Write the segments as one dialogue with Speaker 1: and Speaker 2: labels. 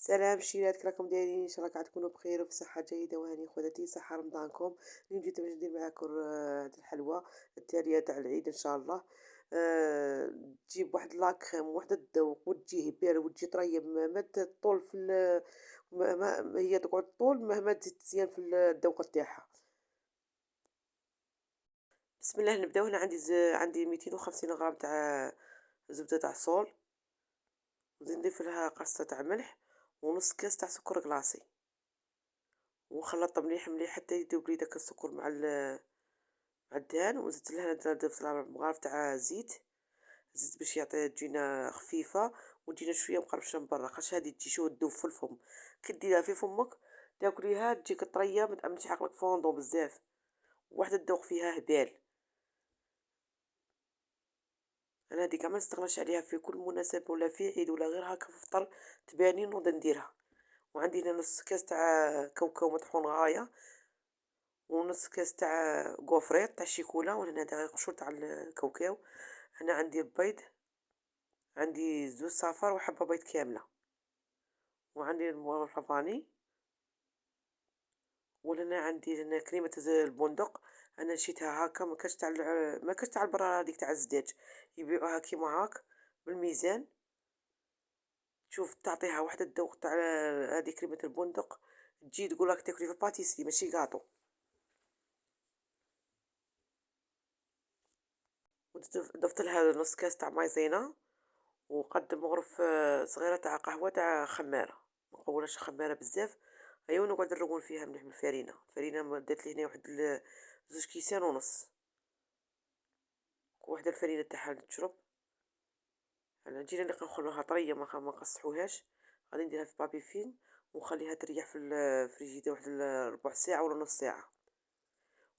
Speaker 1: سلام شيرات، كي راكم دايرين؟ ان شاء الله قاعد تكونوا بخير وفي صحه جيده وهاني خواتاتي. صحه رمضانكم. اليوم جيت باش ندير معاكم هاد الحلوى التاليه تاع العيد ان شاء الله. تجيب واحد لاكريم وواحد الذوق وتجيه بارد وتجي طريه ما تطول في هي تقعد طول مهما تزيد تزيان في الذوق تاعها. بسم الله نبداو. هنا عندي عندي 250 غرام تاع زبده تاع صول، وزيد نضيف لها قرصه تاع ملح ونص كاس تاع سكر كلاصي، ونخلطها مليح مليح حتى يذوب لي داك السكر مع الدهان. وزدت لها درت لها مغارف تاع زيت باش يعطي تجينا خفيفة وتجينا شوية مقرمشة من برا، خاطش هادي تجي شو تذوب في الفم. كي ديرها في فمك تاكليها تجيك طرية متعملش عقلك فوندو بزاف، واحد الذوق فيها هبال. انا هادي كاع ما نستغناش عليها في كل مناسبة ولا في عيد ولا غير هكا في الفطر تباني نوض نديرها. وعندي هنا نص كاس تاع كاوكاو مطحون غاية، ونص كاس تاع غوفريط تاع الشيكولا، وهنا هذا غير قشور تاع الكاوكاو. هنا عندي البيض، عندي زوج صفار وحبة بيض كاملة، وعندي الفاني. ولهنا عندي هنا كريمة البندق. انا شيتها هاكا ما كاش تاع البرا هذيك تاع الزداج، يبيعوها كيما هاك بالميزان. تشوف تعطيها واحد الذوق تاع هذه كريمة البندق، تجي تقول راك تاكلي في باتيسري ماشي كاطو. ضفت لها نص كاس تاع مايزينا، وقد مغرف صغيرة تاع قهوة تاع خمارة، مقولهاش خمارة بزاف. ايوا نقعد نرون فيها مليح من الفرينة درت لي هنا واحد زوج كيسان ونص، وحدة الفرينة تاعها تشرب. العجينة اللي نخلوها طرية ما نقصحوهاش، غادي نديرها في بابي فيلم ونخليها تريح في الفريجيدير واحد ربع ساعة ولا نص ساعة.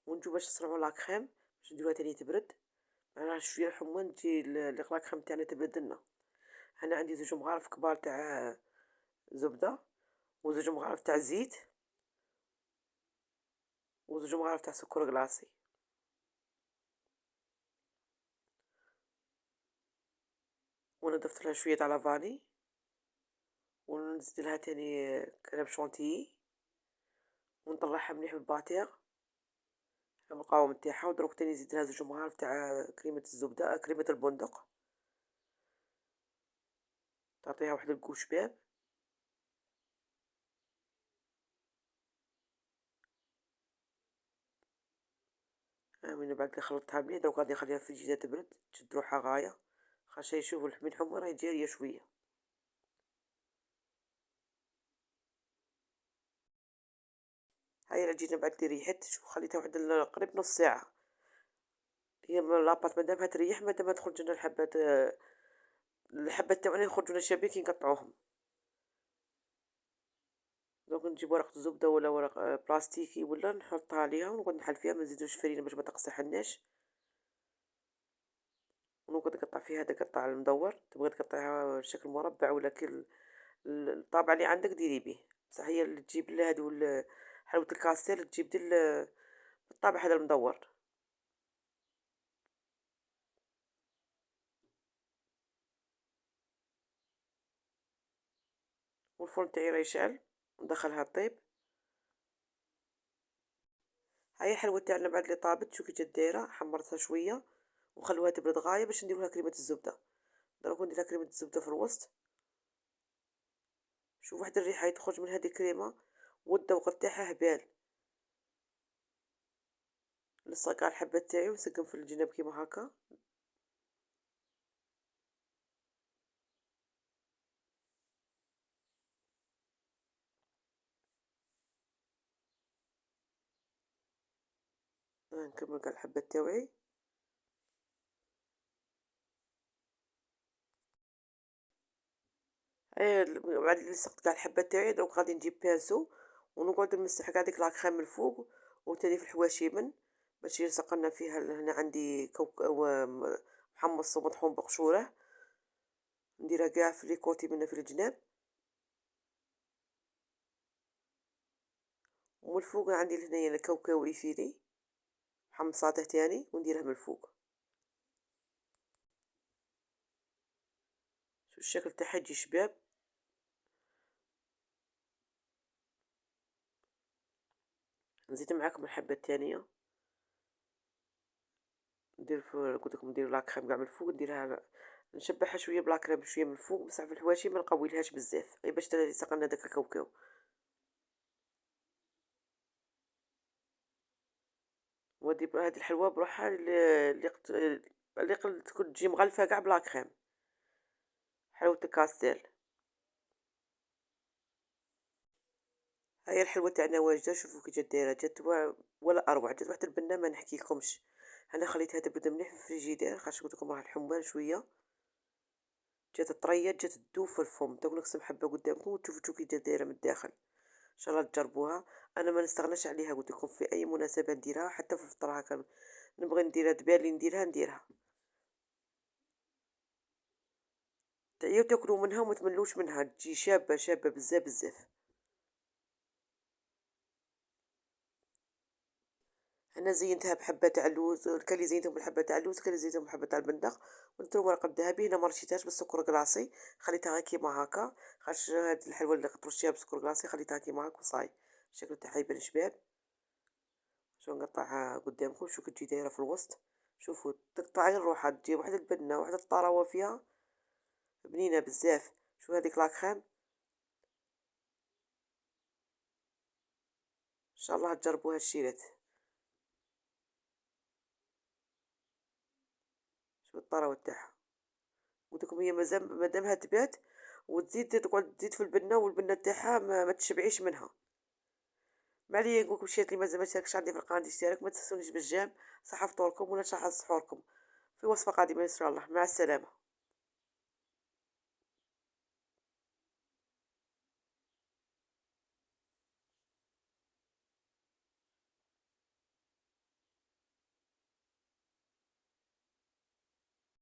Speaker 1: ونجو باش نصنعو لاكخيم باش نديروها تاني تبرد مع شوية الحموض تجي لاكخيم تاعنا تبرد لنا. هنا عندي زوج مغارف كبار تاع زبدة، وزوج مغارف تاع زيت، وزوج مغارف تاع سكر كلاصي. وانا ضفت لها شوية تاع لافاني، ونزيد لها تاني كريم شونتيي، ونطلعها مليح بالباتيغ المقاوم تاعها. ودروك تاني نزيد لها زوج مغارف تاع كريمة الزبدة كريمة البندق، تعطيها واحد الكو شباب. من بعد اللي خلطتها مليح دروك غادي نخليها في الفريجيدار تبرد تشد روحها غاية، خاصها يشوفوا من الحمر راهي جارية شوية. هاي العجينة بعد اللي ريحت شوف خليتها واحد قريب نص ساعة. هي لاباط مادامها تريح مادامها تخرج لنا الحبات تاعنا يخرجوا لنا شابين كي نقطعوهم. دونك نجيب ورقة زبدة ولا ورق بلاستيكي ولا نحطها عليها ونقعد نحل فيها، ما نزيدوش فرينة باش ما تقصحناش. ونقعد نقطع فيها هذا قطع المدور، تبغي تقطعيها بشكل مربع ولا الطابع اللي عندك ديري بيه. بصح هي اللي تجيب هادو حلوة الكاستيل تجيب الطابع هذا المدور. والفرن تاعي راه يشعل، ندخلها طيب. هاي الحلوة تاعنا بعد اللي طابت شو كي جات دايرة، حمرتها شوية وخلوها تبرد غاية باش نديرولها كريمة الزبدة. دروك نديرلها كريمة الزبدة في الوسط. شوف واحد الريحة تخرج من هذه الكريمة والذوق تاعها هبال. نلصق كاع الحبات تاعي ونسقم في الجناب كيما هكا. نكمل كاع الحبات تاوعي. بعد اللي لصقت كاع الحبات تاعي دروك غادي نجيب بانسو ونقعد نمسح كاع ديك لاكخيم من الفوق وتاني في الحواشيمن باش يلصق لنا فيها. هنا عندي محمص ومطحون بقشوره، نديرها كاع في لي كوتي منها في الجناب. ومن الفوق عندي هنايا الكاوكاو يفيلي محمصاته تاني ونديرها من الفوق. شوف الشكل تاعها يجي شباب. نزيد معاكم الحبة التانية، ندير قلت لكم ندير لا كريم كاع من الفوق، نديرها نشبعها شوية بلا كريم شوية من الفوق، بصح في الحواشي ما نقويلهاش بزاف غير باش يسقلنا داك الكاوكاو. هاد الحلوى بروحها اللي تكون تجي مغلفة كاع بلا كريم، حلاوة الكاستيل. ها هي الحلوة تاعنا واجدة، شوفوا كي جات دايرة، جات ولا أروع، جات واحد البنة ما نحكيلكمش. أنا خليتها تبرد مليح في الفريجيدير خاطش قلت لكم راه الحمال شوية، جات طرية جات تذوب في الفم، دوك نقسم حبة قدامكم وتشوفوا كي جات دايرة من الداخل. إن شاء الله تجربوها. أنا ما نستغناش عليها قلت لكم في أي مناسبة نديرها، حتى في الفطر هاكا نبغي نديرها تبالي نديرها. تعياو تاكلوا منها وما تملوش منها، تجي شابة شابة بزاف بزاف. أنا زينتها بحبة تاع اللوز، كاين اللي زينتهم بالحبة تاع اللوز، كاين اللي زينتهم بحبة تاع البندق، ودرت لهم ورق الذهبي. أنا ما رشيتهاش بالسكر كلاصي، خليتها غير كيما هاكا، خاطش هاد الحلوى اللي ترشيها بسكر كلاصي خليتها كيما هاك وصاي. الشكل تاعها يبان شباب. شو نقطعها قدامكم، شو كتجي دايرة في الوسط. شوفوا تقطعي روحها تجي واحد البنة واحد الطراوة فيها بنينة بزاف. شو هذيك لاكخيم، إن شاء الله تجربوا هالشيرات. شوف الطراوة تاعها، قلت لكم هي مادامها تبات وتزيد تقعد تزيد في البنة، والبنة تاعها ما تشبعيش منها. ما عليا نقولكم الشيء اللي مازال ما شاركش عندي في القناة يشترك، ما تنسونيش بالجيم. صحة فطوركم ولا صحة سحوركم، في وصفة قادمة إن شاء الله. مع السلامة.